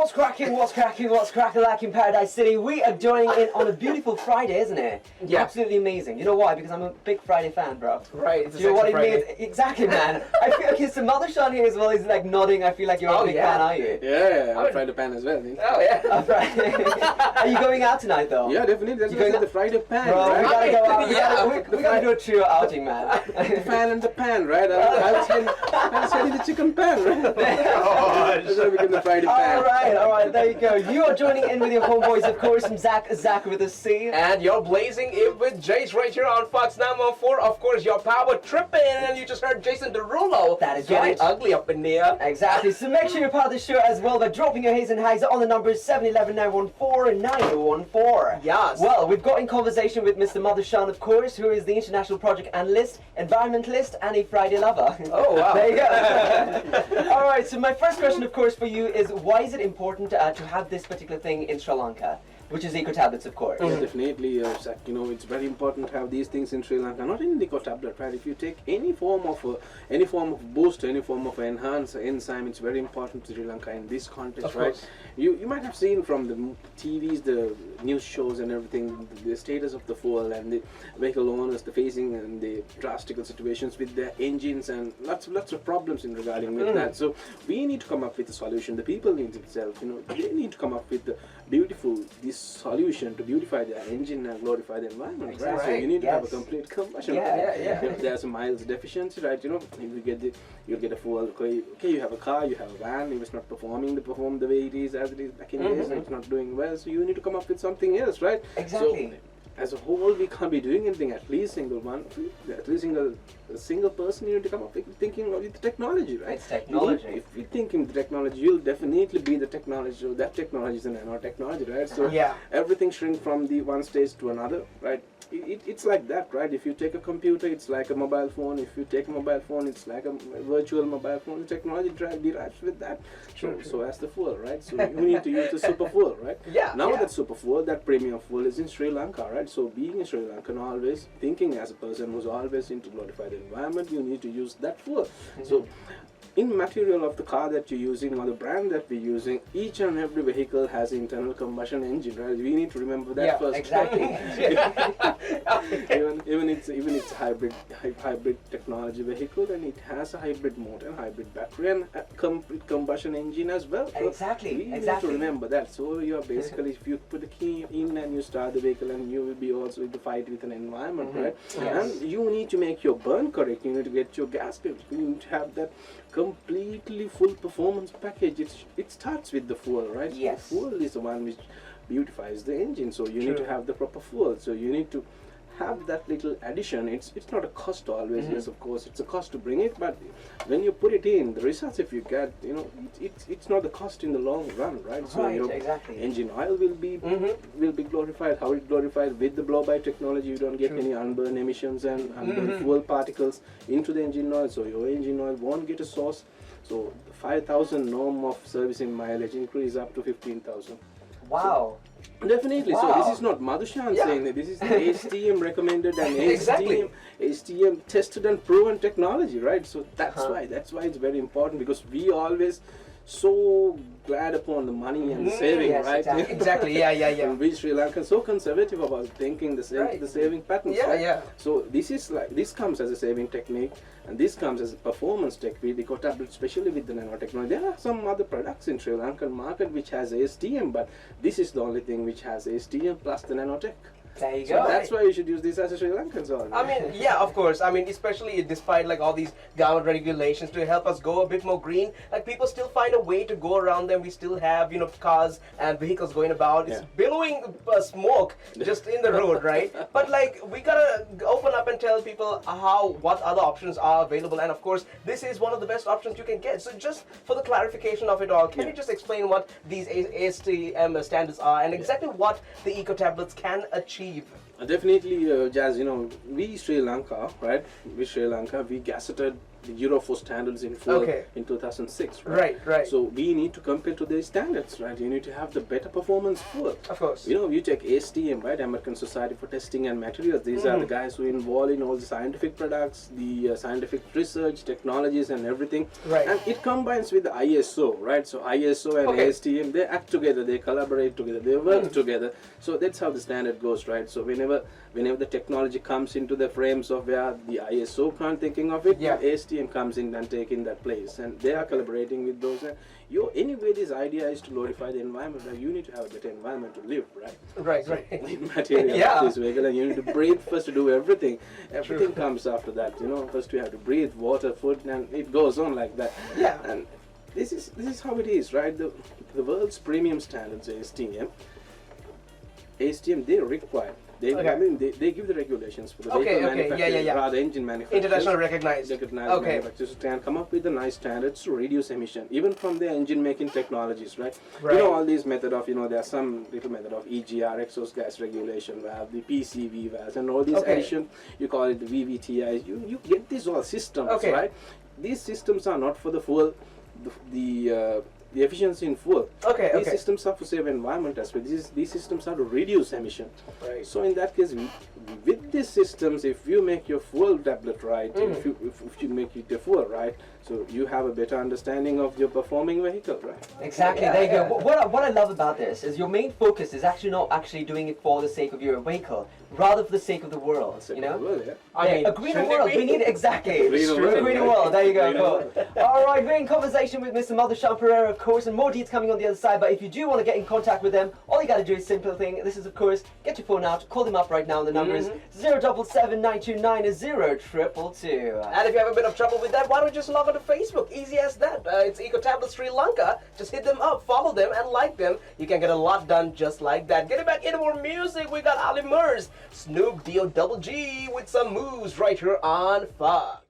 What's cracking, like in Paradise City? We are joining in on a beautiful Friday, isn't it? Yeah. Absolutely amazing. You know why? Because I'm a big Friday fan, bro. Right, it's a Do you know what it Friday. means? Exactly, man. I feel okay, so Mother Sean here as well is like nodding. I feel like you're a big fan, are you? Yeah, I'm Friday pan as well. Oh, yeah. Oh, right. Are you going out tonight, though? Yeah, definitely. That's You going the Friday pan, Bro, right? we gotta go out. Yeah. We gotta do a trio outing, man. The fan and the pan, right? I'll sell you the chicken pan, right? That's how we get the Friday pan. All right, there you go. You are joining in with your homeboys, of course, from Zach with a C. And you're blazing it with Jace right here on Fox 914. Of course, your power tripping, and you just heard Jason Derulo. That is getting right. ugly up in there. Exactly. So make sure you're part of the show as well by dropping your haze and highs on the numbers 711-914-9014. Yes. Well, we've got in conversation with Mr. Mother Sean, of course, who is the international project analyst, environmentalist, and a Friday lover. Oh, wow. There you go. All right. So my first question, of course, for you is why is it important to have this particular thing in Sri Lanka, which is eco tablets, of course. Yeah, definitely, Zach. You know, it's very important to have these things in Sri Lanka. Not in the eco tablet, right? If you take any form of boost, any form of enhance enzyme, it's very important to Sri Lanka in this context, Of right? course. You might have seen from the TVs, the news shows, and everything, the status of the fuel and the vehicle owners, the facing and the drastic situations with their engines and lots of problems in regarding with that. So we need to come up with a solution. The people need itself, you know, they need to come up with the this solution to beautify their engine and glorify the environment, right? So you need to have a complete combustion. Yeah. If there's a miles deficiency, right? You know, you'll get a fuel. Okay, you have a car, you have a van. If it's not perform the way it is as it is back in days, and it's not doing well. So you need to come up with something else, right? Exactly. So, as a whole, we can't be doing anything. At least a single person, you need to come up with thinking of the technology, right? It's technology. If you think in the technology, you'll definitely be the technology. So that technology is a nanotechnology, right? So everything shrink from the one stage to another, right? It's like that, right? If you take a computer, it's like a mobile phone. If you take a mobile phone, it's like a virtual mobile phone. The technology derives with that. So as the fuel, right? So you need to use the super fuel, right? Now that super fuel, that premium fuel is in Sri Lanka, right? So being a Sri Lankan, always thinking as a person who's always into glorify the environment, you need to use that fuel. So in material of the car that you're using or the brand that we're using, each and every vehicle has an internal combustion engine, right? We need to remember that first. Exactly. even it's hybrid technology vehicle, and it has a hybrid motor and hybrid battery and a complete combustion engine as well. So Exactly. we need to remember that. So you're basically, if you put the key in and you start the vehicle, and you will be also in the fight with an environment, right? And you need to make your burn correct. You need to get your gasket. You need to have that completely full performance package. It starts with the fuel, right? Yes. So the fuel is the one which beautifies the engine. So you need to have the proper fuel. So you need to have that little addition. It's not a cost always. Yes, of course, it's a cost to bring it, but when you put it in, the results if you get, you know, it's not the cost in the long run, right? So your engine oil will be glorified. How it glorified with the blow by technology, you don't get any unburned emissions and unburned fuel particles into the engine oil, so your engine oil won't get a source. So the 5,000 norm of servicing mileage increase up to 15,000. Wow. Definitely. So this is not Madhushan saying that. This is the HTM recommended and HTM tested and proven technology, right? So that's why it's very important, because we always so glad upon the money and the saving, right? Exactly. And we Sri Lankans so conservative about thinking the saving patterns. So this comes as a saving technique, and this comes as a performance technique. The tablet, especially with the nanotechnology. There are some other products in Sri Lankan market which has STM, but this is the only thing which has STM plus the nanotech. There you So go. that's why you should use this as a Sri Lankan song. I mean, of course. I mean, especially despite like all these government regulations to help us go a bit more green, like people still find a way to go around them. We still have, you know, cars and vehicles going about. It's billowing smoke just in the road, right? But like, we gotta open up and tell people what other options are available. And of course, this is one of the best options you can get. So just for the clarification of it all, can you just explain what these ASTM standards are and exactly what the eco tablets can achieve? Definitely, Jazz, you know, we Sri Lanka, right? We gazetted the Euro 4 standards in full in 2006. Right. So we need to compare to these standards, right? You need to have the better performance fuel. Of course. You know, you take ASTM, right? American Society for Testing and Materials. These are the guys who involved in all the scientific products, the scientific research, technologies, and everything. Right. And it combines with the ISO, right? So ISO and ASTM, they act together, they collaborate together, they work together. So that's how the standard goes, right? So whenever the technology comes into the frames of where the ISO can't thinking of it, ASTM comes in and taking that place, and they are collaborating with those. Anyway, this idea is to glorify the environment. Like, you need to have a better environment to live, right? Right. Material of this vehicle, and you need to breathe first to do everything. Everything comes after that. You know, first you have to breathe, water, food, and it goes on like that. Yeah. And this is how it is, right? The world's premium standards, ASTM, they require. I mean, they give the regulations for the vehicle manufacturers, rather engine manufacturers. International recognized manufacturers can come up with the nice standards to reduce emission, even from the engine making technologies, right? You know, all these method of, there are some little method of EGR, exhaust gas regulation valve, the PCV valves, and all these additions, you call it the VVTIs. You get these all systems, right? These systems are not for the fuel, the efficiency in fuel. These systems are to save environment as well. These systems are to reduce emission. Right. So in that case, with these systems, if you make your fuel tablet right, if you make it a fuel right, so you have a better understanding of your performing vehicle, right? Exactly. There you go. What I love about this is your main focus is actually not actually doing it for the sake of your vehicle, rather for the sake of the world. You know. I mean, a greener world. We need exactly. Greener world. There you go. All right, we're in conversation with Mr. Madhushan Pereira, of course, and more deeds coming on the other side. But if you do want to get in contact with them, all you got to do is simple thing. This is, of course, get your phone out, call them up right now. The number is 077-929-0222. And if you have a bit of trouble with that, why don't you just log on to Facebook? Easy as that. It's Eco Tablets Sri Lanka. Just hit them up, follow them, and like them. You can get a lot done just like that. Getting back into more music, we got Ali Murs, Snoop D-O-double-G with some moves right here on Fox.